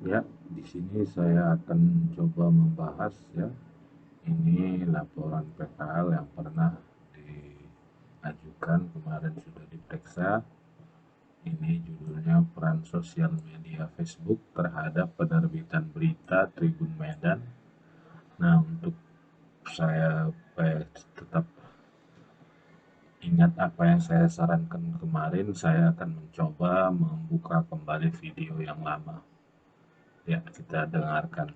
Ya, di sini saya akan coba membahas ya, ini laporan PKL yang pernah diajukan kemarin sudah diperiksa. Ini judulnya peran sosial media Facebook terhadap penerbitan berita Tribun Medan. Nah, untuk saya tetap ingat apa yang saya sarankan kemarin, saya akan mencoba membuka kembali video yang lama. Ya, kita dengarkan.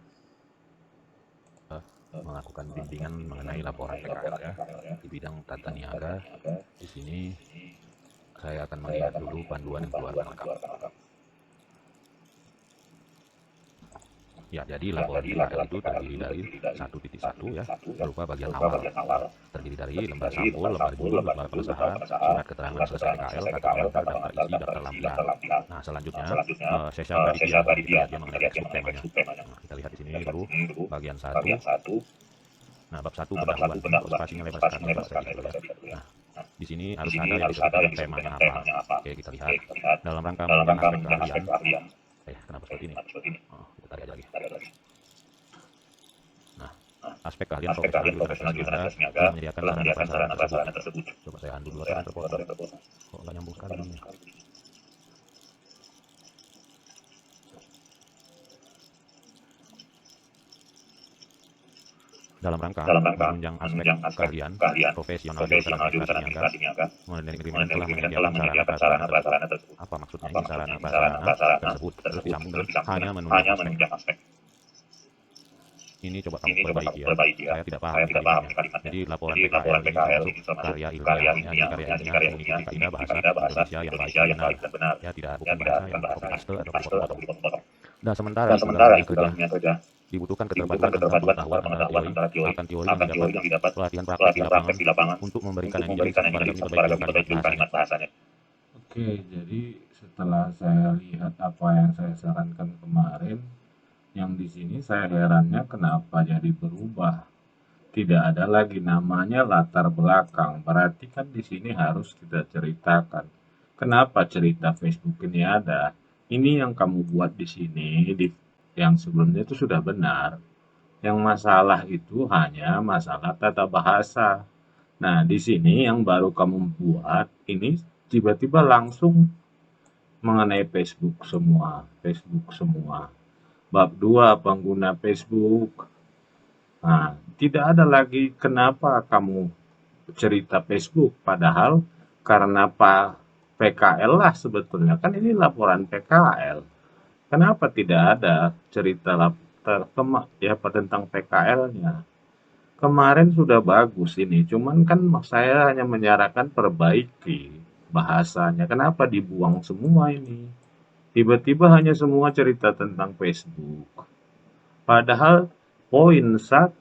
Melakukan bimbingan mengenai laporan PKL ya di bidang tata niaga. Di sini saya akan melihat dulu panduan yang keluarkan lengkap. Ya, jadi laporan PKL itu terdiri dari 1.1 ya, berupa bagian awal. Terdiri dari lembar sampul, lembar judul, lembar pengesahan, surat keterangan selesai PKL, kata pengantar, daftar isi, daftar lampiran. Nah, selanjutnya session panitia. Nanti kita lihat dia mengenai textbook temanya. Nah, kita lihat di sini dulu bagian 1. Nah, bab 1 pendahuluan, spasinya lebar sekali Pak tadi gitu ya. Nah, di sini harus ada yang disebut dengan temanya apa. Oke, kita lihat. Dalam rangka menunjang aspek keahlian. Kenapa seperti ini? Oh, kita tarik aja lagi. Nah, aspek keahlian profesional jurusan atas niaga telah menyediakan sarana prasarana tersebut. Coba saya undo dulu atau terpotong. Kok nggak nyambung sekali ini? Dalam rangka menunjang aspek keahlian profesional jurusan administrasi niaga, Money Agreement telah menyediakan sarana prasarana tersebut. Apa maksudnya ini sarana prasarana tersebut? Terus disambung dengan hanya menunjang aspek. Ini coba kamu perbaiki ya. Saya tidak paham kalimatnya. Jadi laporan PKL ini termasuk karya ilmiah. Ya, jadi karya ilmiah mengikuti kaidah bahasa Indonesia yang baik dan benar. Ya, tidak bukan bahasa yang copy paste atau dipotong-potong. Nah, sementara isu dalam dunia kerja dibutuhkan keterpaduan antara pengetahuan antara teori yang didapat, pelatihan praktek di lapangan untuk memberikan empiris kepada kami perbaikan kalimat bahasanya. Oke, jadi setelah saya lihat apa yang saya sarankan kemarin, yang di sini saya herannya kenapa jadi berubah. Tidak ada lagi namanya latar belakang. Berarti kan di sini harus kita ceritakan. Kenapa cerita Facebook ini ada? Ini yang kamu buat di sini, yang sebelumnya itu sudah benar. Yang masalah itu hanya masalah tata bahasa. Nah, di sini yang baru kamu buat ini tiba-tiba langsung mengenai Facebook semua. Facebook semua. Bab 2 pengguna Facebook. Nah, tidak ada lagi kenapa kamu cerita Facebook, padahal karena PKL lah sebetulnya, kan ini laporan PKL. Kenapa tidak ada cerita ya tentang PKL-nya? Kemarin sudah bagus ini, cuman kan saya hanya menyarankan perbaiki bahasanya. Kenapa dibuang semua ini? Tiba-tiba hanya semua cerita tentang Facebook. Padahal poin 1.1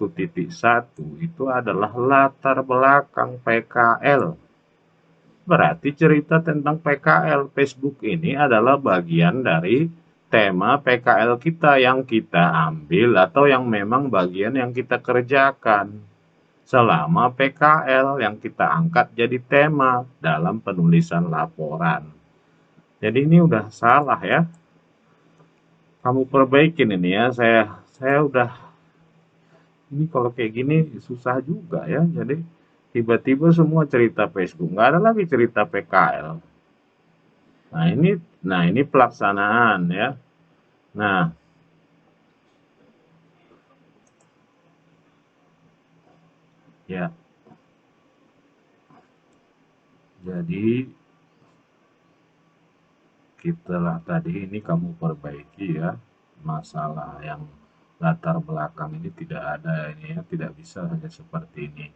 itu adalah latar belakang PKL. Berarti cerita tentang PKL Facebook ini adalah bagian dari tema PKL kita yang kita ambil atau yang memang bagian yang kita kerjakan selama PKL yang kita angkat jadi tema dalam penulisan laporan. Jadi ini udah salah ya. Kamu perbaikin ini ya. Saya udah ini kalau kayak gini susah juga ya. Jadi tiba-tiba semua cerita Facebook, nggak ada lagi cerita PKL. Nah ini pelaksanaan ya. Nah, ya. Jadi tadi ini kamu perbaiki ya masalah yang latar belakang ini tidak ada ini ya, tidak bisa hanya seperti ini.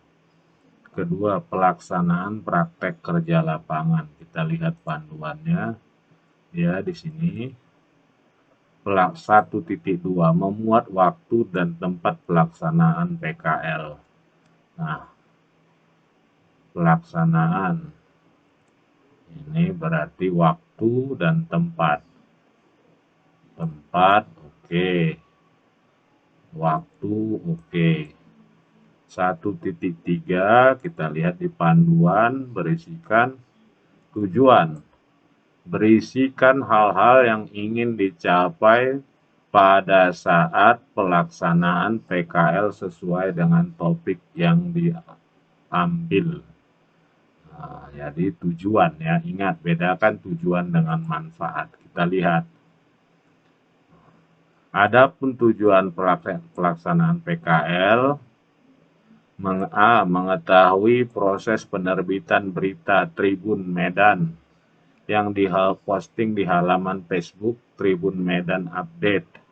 Kedua, pelaksanaan praktek kerja lapangan. Kita lihat panduannya ya di sini. 1.2 memuat waktu dan tempat pelaksanaan PKL. Nah, pelaksanaan ini berarti waktu dan tempat. Tempat oke. Waktu oke. 1.3 kita lihat di panduan berisikan tujuan. Berisikan hal-hal yang ingin dicapai pada saat pelaksanaan PKL sesuai dengan topik yang diambil. Nah, jadi tujuan ya, ingat bedakan tujuan dengan manfaat. Kita lihat. Adapun tujuan pelaksanaan PKL, mengetahui proses penerbitan berita Tribun Medan yang diposting di halaman Facebook Tribun Medan Update.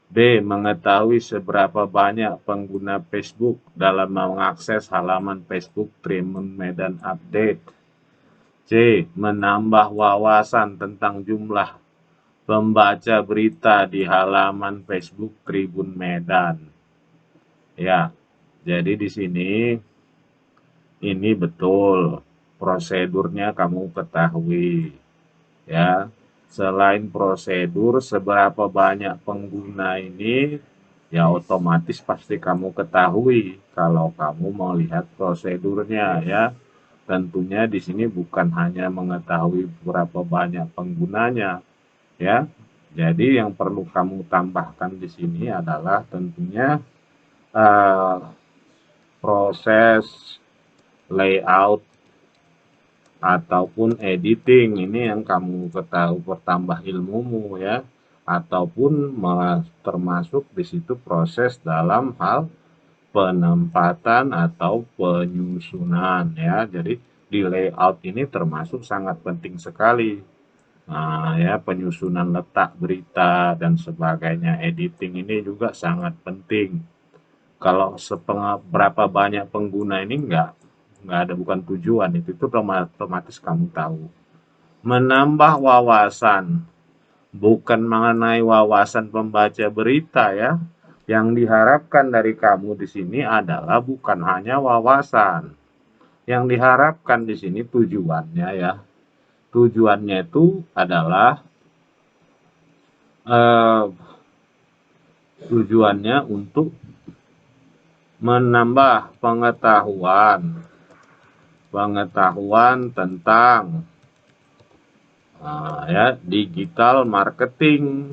B. Mengetahui seberapa banyak pengguna Facebook dalam mengakses halaman Facebook Tribun Medan Update. C. Menambah wawasan tentang jumlah pembaca berita di halaman Facebook Tribun Medan. Ya, jadi di sini ini betul prosedurnya kamu ketahui. Ya, selain prosedur seberapa banyak pengguna ini, ya otomatis pasti kamu ketahui kalau kamu mau lihat prosedurnya ya. Tentunya di sini bukan hanya mengetahui berapa banyak penggunanya, ya. Jadi yang perlu kamu tambahkan di sini adalah tentunya proses layout ataupun editing, ini yang kamu ketahui bertambah ilmumu ya, ataupun termasuk di situ proses dalam hal penempatan atau penyusunan ya. Jadi di layout ini termasuk sangat penting sekali. Nah, ya penyusunan letak berita dan sebagainya, editing ini juga sangat penting. Kalau berapa banyak pengguna ini nggak ada, bukan tujuan, itu otomatis kamu tahu. Menambah wawasan, bukan mengenai wawasan pembaca berita ya. Yang diharapkan dari kamu di sini adalah bukan hanya wawasan. Yang diharapkan di sini tujuannya ya. Tujuannya itu adalah tujuannya untuk menambah pengetahuan tentang ya digital marketing.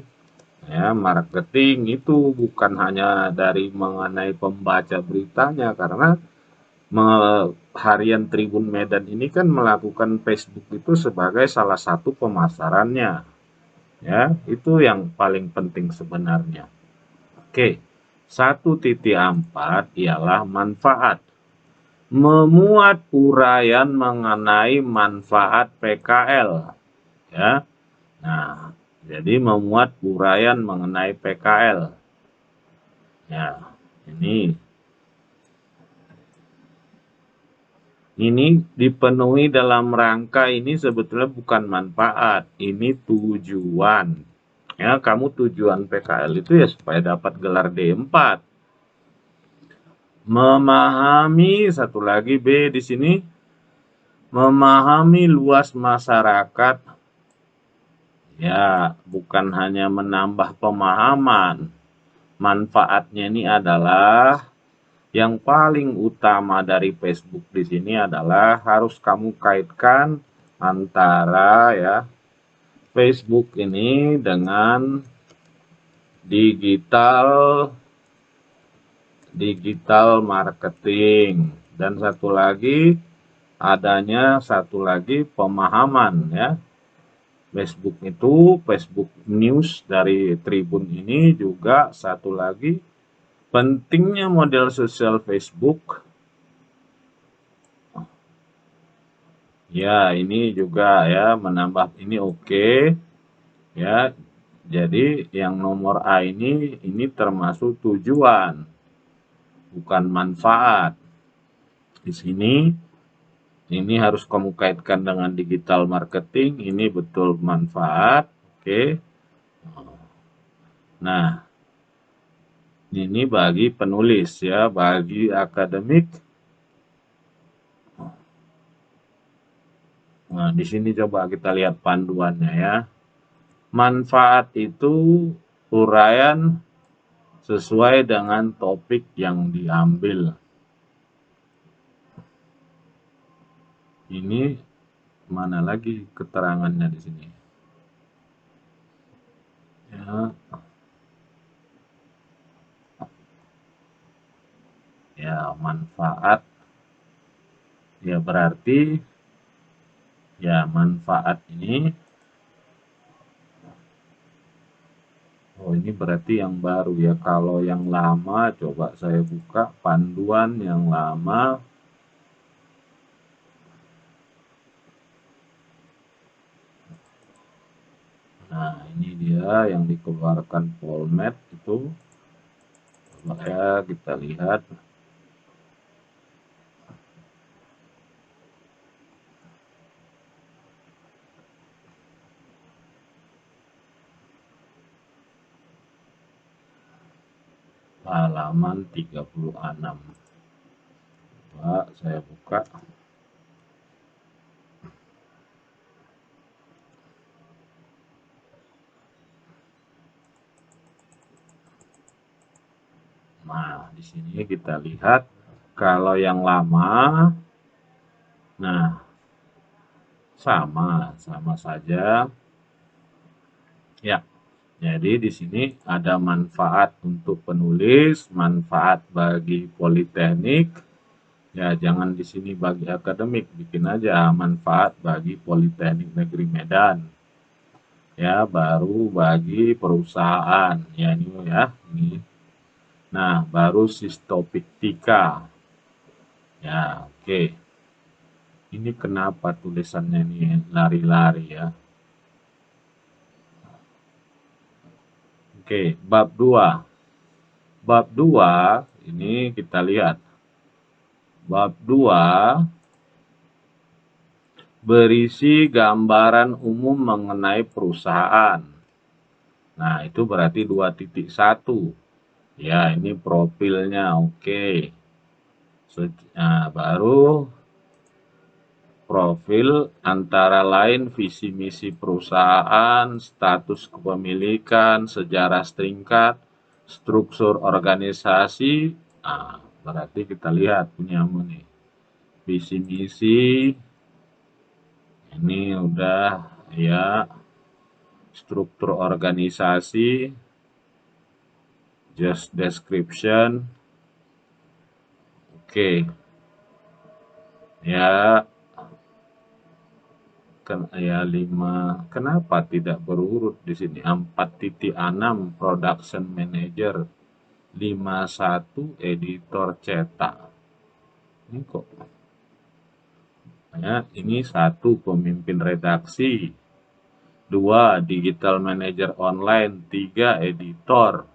Ya, marketing itu bukan hanya dari mengenai pembaca beritanya, karena harian Tribun Medan ini kan melakukan Facebook itu sebagai salah satu pemasarannya. Ya, itu yang paling penting sebenarnya. Oke, 1.4 ialah manfaat. Memuat uraian mengenai manfaat PKL. Ya. Nah, jadi memuat uraian mengenai PKL. Ya, ini dipenuhi dalam rangka ini sebetulnya bukan manfaat, ini tujuan. Ya, kamu tujuan PKL itu ya supaya dapat gelar D4. Memahami, satu lagi B di sini, memahami luas masyarakat. Ya, bukan hanya menambah pemahaman. Manfaatnya ini adalah yang paling utama dari Facebook di sini adalah harus kamu kaitkan antara ya Facebook ini dengan digital marketing, dan satu lagi pemahaman ya. Facebook itu Facebook News dari Tribun ini juga satu lagi pentingnya model sosial Facebook. Ya, ini juga ya menambah ini oke. Ya, jadi yang nomor A ini termasuk tujuan, bukan manfaat. Di sini ini harus kamu kaitkan dengan digital marketing, ini betul manfaat. Oke. Nah, ini bagi penulis ya, bagi akademik. Nah, di sini coba kita lihat panduannya ya. Manfaat itu uraian sesuai dengan topik yang diambil. Ini mana lagi keterangannya di sini? Ya, Ya, manfaat. Ya, berarti ya manfaat ini. Oh, ini berarti yang baru ya. Kalau yang lama, coba saya buka panduan yang lama. Nah, ini dia yang dikeluarkan Polmed itu. Coba ya kita lihat. Halaman 36. Coba saya buka. Nah, di sini kita lihat kalau yang lama, nah sama saja. Ya, jadi di sini ada manfaat untuk penulis, manfaat bagi politeknik. Ya, jangan di sini bagi akademik, bikin aja manfaat bagi Politeknik Negeri Medan. Ya, baru bagi perusahaan. Ya, ini ya, ini. Nah, baru Sistopiktika. Ya, oke. Ini kenapa tulisannya ini lari-lari ya? Oke, bab 2. Bab 2 ini kita lihat. Bab 2 berisi gambaran umum mengenai perusahaan. Nah, itu berarti 2.1. Ya, ini profilnya oke. Nah, baru profil antara lain visi misi perusahaan, status kepemilikan, sejarah setingkat, struktur organisasi. Nah, berarti kita lihat punyamu nih. Visi misi ini udah ya, struktur organisasi, just description. Oke. Ya, ya 5. Kenapa tidak berurut di sini? 4.6 production manager, 51 editor cetak. Ini kok ya, ini 1 pemimpin redaksi, 2 digital manager online, 3 editor.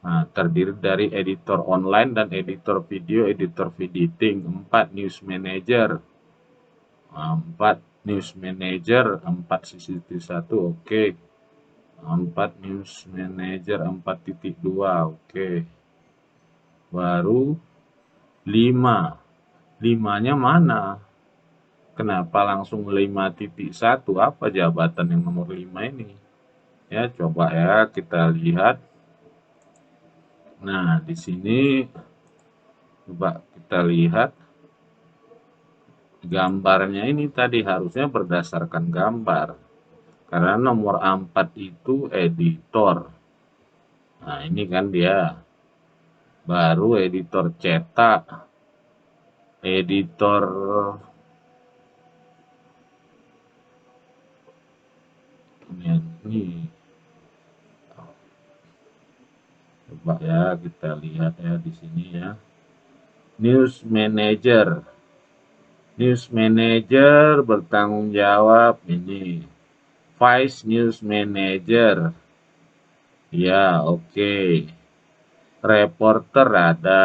Nah, terdiri dari editor online dan editor video, editor editing, 4 news manager. 4 news manager, 4 CCTV1, oke. 4 news manager 4.2, oke. Baru 5. 5-nya mana? Kenapa langsung 5.1? Apa jabatan yang nomor 5 ini? Ya, coba ya kita lihat. Nah, di sini coba kita lihat gambarnya ini tadi harusnya berdasarkan gambar. Karena nomor 4 itu editor. Nah, ini kan dia. Baru editor cetak. Editor ini. Coba ya kita lihat ya di sini ya. News manager. News manager bertanggung jawab ini. Vice news manager. Ya, oke. Reporter ada.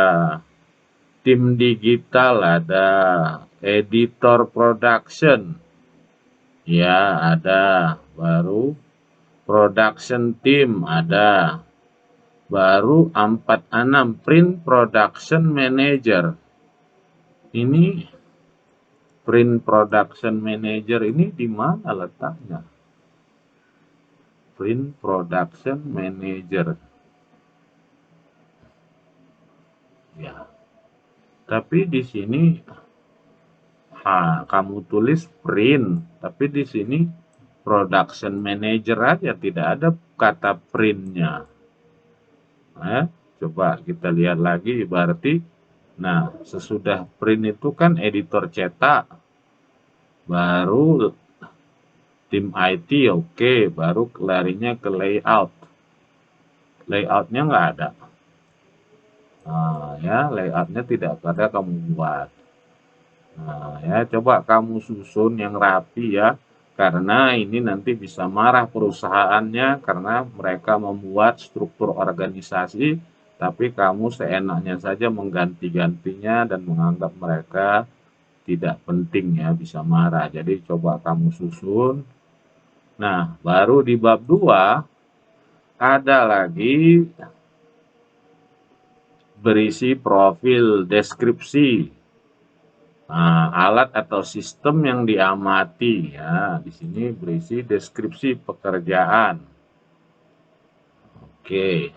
Tim digital ada. Editor production. Ya, ada. Baru production team ada. Baru 46 print production manager. Ini print production manager ini di mana letaknya? Print production manager. Ya. Tapi di sini kamu tulis print, tapi di sini production manager aja, tidak ada kata printnya. Coba kita lihat lagi, berarti Nah, sesudah print itu kan editor cetak, baru tim IT, oke, baru larinya ke layout. Layoutnya nggak ada. Nah, ya, layoutnya tidak ada kamu buat. Nah, ya, coba kamu susun yang rapi ya, karena ini nanti bisa marah perusahaannya karena mereka membuat struktur organisasi, tapi kamu seenaknya saja mengganti-gantinya dan menganggap mereka tidak penting ya, bisa marah. Jadi coba kamu susun. Nah, baru di bab 2 ada lagi berisi profil deskripsi. Nah, alat atau sistem yang diamati ya. Di sini berisi deskripsi pekerjaan. Oke.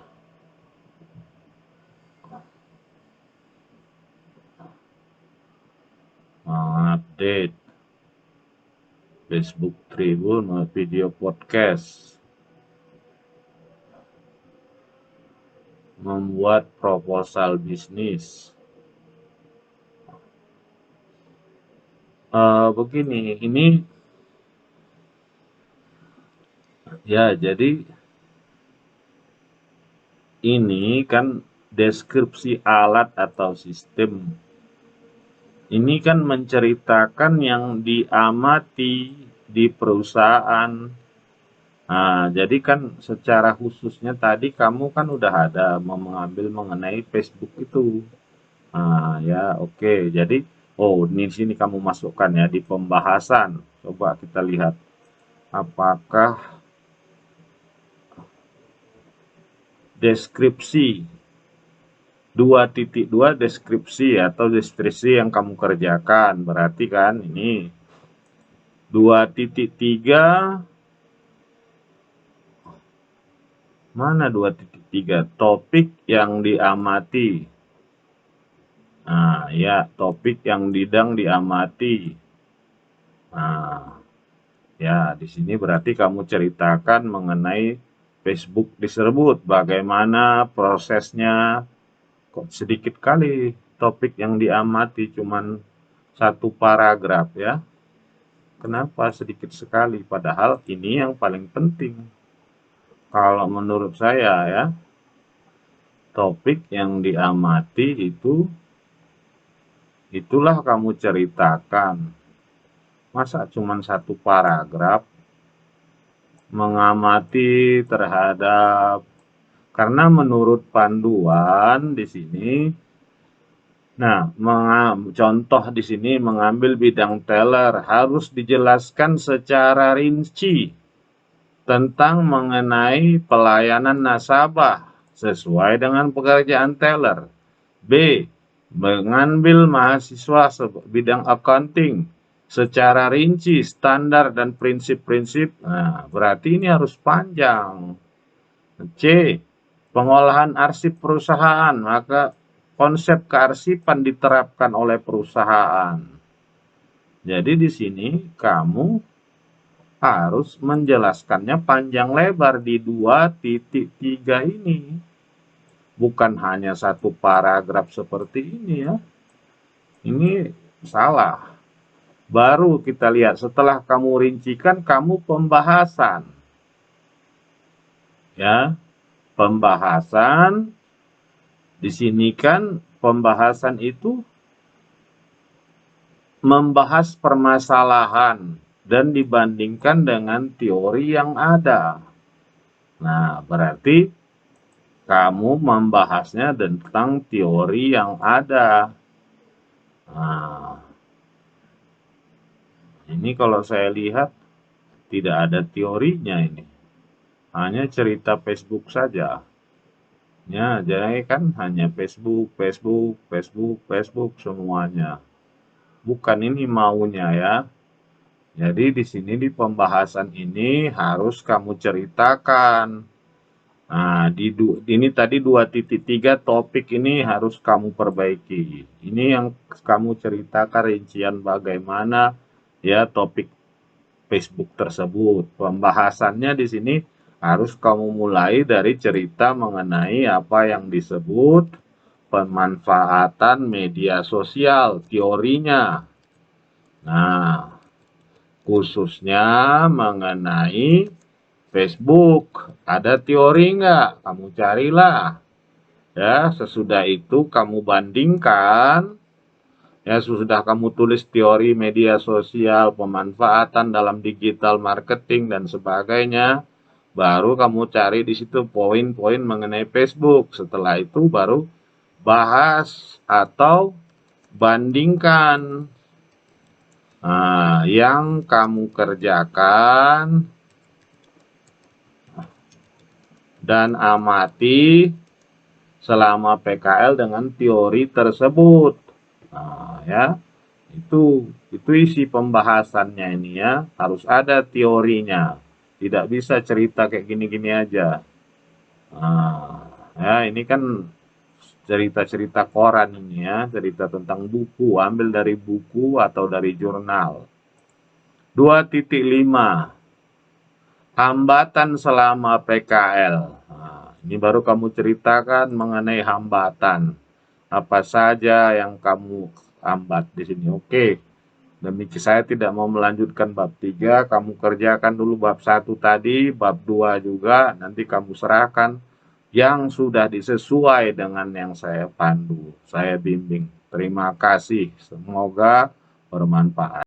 Mengupdate Facebook Tribun video podcast. Membuat proposal bisnis. Begini, ini ya, jadi ini kan deskripsi alat atau sistem. Ini kan menceritakan yang diamati di perusahaan. Nah, jadi kan secara khususnya tadi kamu kan udah ada mengambil mengenai Facebook itu. Nah, ya oke. Jadi, oh ini di sini kamu masukkan ya di pembahasan. Coba kita lihat apakah deskripsi 2.2 deskripsi atau deskripsi yang kamu kerjakan. Berarti kan ini 2.3, mana 2.3? Topik yang diamati. Nah, ya, topik yang diamati. Nah, ya, di sini berarti kamu ceritakan mengenai Facebook tersebut, bagaimana prosesnya. Kok sedikit kali topik yang diamati, cuman satu paragraf ya. Kenapa sedikit sekali? Padahal ini yang paling penting. Kalau menurut saya ya, topik yang diamati itulah kamu ceritakan. Masa cuman satu paragraf mengamati terhadap, karena menurut panduan di sini, nah, contoh di sini mengambil bidang teller harus dijelaskan secara rinci tentang mengenai pelayanan nasabah sesuai dengan pekerjaan teller. B. Mengambil mahasiswa bidang accounting secara rinci, standar dan prinsip-prinsip. Nah, berarti ini harus panjang. C. Pengolahan arsip perusahaan, maka konsep kearsipan diterapkan oleh perusahaan. Jadi di sini kamu harus menjelaskannya panjang lebar di 2.3 ini. Bukan hanya satu paragraf seperti ini ya. Ini salah. Baru kita lihat setelah kamu rincikan, kamu pembahasan. Ya, pembahasan. Di sini kan pembahasan itu membahas permasalahan dan dibandingkan dengan teori yang ada. Nah, berarti kamu membahasnya tentang teori yang ada. Nah, ini kalau saya lihat tidak ada teorinya ini. Hanya cerita Facebook saja. Ya, jadi kan hanya Facebook semuanya. Bukan ini maunya ya. Jadi di sini di pembahasan ini harus kamu ceritakan. Nah, ini tadi 2.3 topik ini harus kamu perbaiki. Ini yang kamu ceritakan rincian bagaimana ya topik Facebook tersebut. Pembahasannya di sini harus kamu mulai dari cerita mengenai apa yang disebut pemanfaatan media sosial, teorinya. Nah, khususnya mengenai Facebook. Ada teori nggak? Kamu carilah. Ya, sesudah itu kamu bandingkan. Ya, sudah kamu tulis teori media sosial, pemanfaatan dalam digital marketing dan sebagainya. Baru kamu cari di situ poin-poin mengenai Facebook. Setelah itu baru bahas atau bandingkan. Nah, yang kamu kerjakan dan amati selama PKL dengan teori tersebut. Nah, ya, itu isi pembahasannya ini ya, harus ada teorinya. Tidak bisa cerita kayak gini-gini aja. Nah, ya ini kan cerita-cerita koran ini ya, cerita tentang buku, ambil dari buku atau dari jurnal. 2.5 hambatan selama PKL. Nah, ini baru kamu ceritakan mengenai hambatan. Apa saja yang kamu hambat di sini. Oke. Demikian, saya tidak mau melanjutkan bab 3, kamu kerjakan dulu bab 1 tadi, bab 2 juga, nanti kamu serahkan yang sudah disesuai dengan yang saya pandu, saya bimbing. Terima kasih, semoga bermanfaat.